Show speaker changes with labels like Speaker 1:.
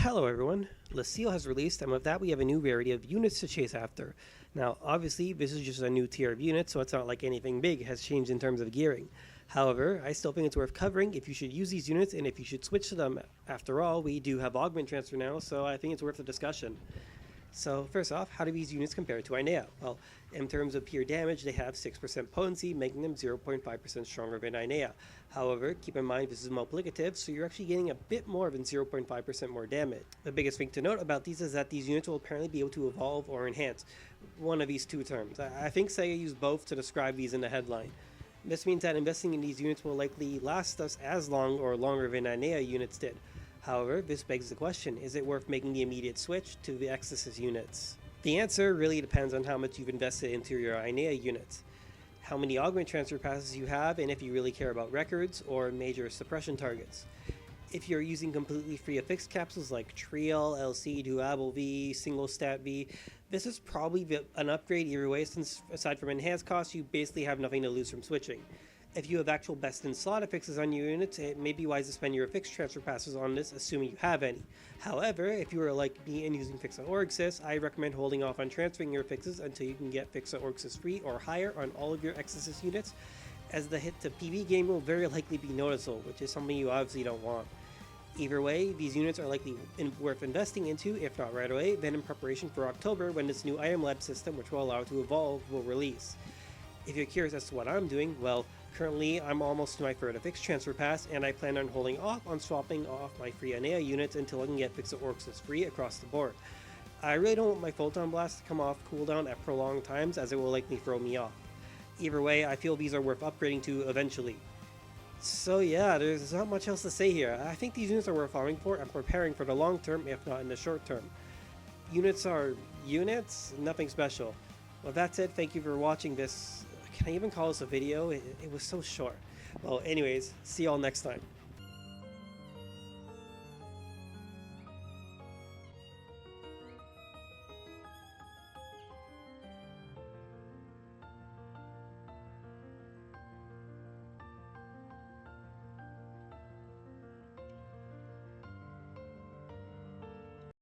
Speaker 1: Hello everyone, Lucille has released, and with that we have a new rarity of units to chase after. Now obviously this is just a new tier of units, so it's not like anything big has changed in terms of gearing. However, I still think it's worth covering if you should use these units and if you should switch to them. After all, we do have augment transfer now, so I think it's worth a discussion. So first off, how do these units compare to Inea? Well, in terms of pure damage, they have 6% potency, making them 0.5% stronger than Inea. However, keep in mind this is multiplicative, so you're actually getting a bit more than 0.5% more damage. The biggest thing to note about these is that these units will apparently be able to evolve or enhance, one of these two terms. I think Sega used both to describe these in the headline. This means that investing in these units will likely last us as long or longer than Inea units did. However, this begs the question, is it worth making the immediate switch to the Ektasis units? The answer really depends on how much you've invested into your Inea units, how many augment transfer passes you have, and if you really care about records or major suppression targets. If you're using completely free affixed capsules like Trial, LC, Duable V, Single Stat V, this is probably an upgrade either way, since aside from enhanced costs, you basically have nothing to lose from switching. If you have actual best-in-slot affixes on your units, it may be wise to spend your affixed transfer passes on this, assuming you have any. However, if you are like me and using Fixa Orgsys, I recommend holding off on transferring your affixes until you can get Fixa Orgsys free or higher on all of your Ektasis units, as the hit to PV game will very likely be noticeable, which is something you obviously don't want. Either way, these units are likely worth investing into, if not right away, then in preparation for October when this new item lab system, which will allow it to evolve, will release. If you're curious as to what I'm doing, well, currently I'm almost to my third affixed transfer pass, and I plan on holding off on swapping off my free Inea units until I can get Fixa Orgsys free across the board. I really don't want my Photon Blast to come off cooldown at prolonged times, as it will likely throw me off. Either way, I feel these are worth upgrading to eventually. So yeah, there's not much else to say here. I think these units are worth farming for and preparing for the long term, if not in the short term. Units are units, nothing special. With that said, thank you for watching this. Can I even call this a video? It was so short. Well, anyways, see y'all next time.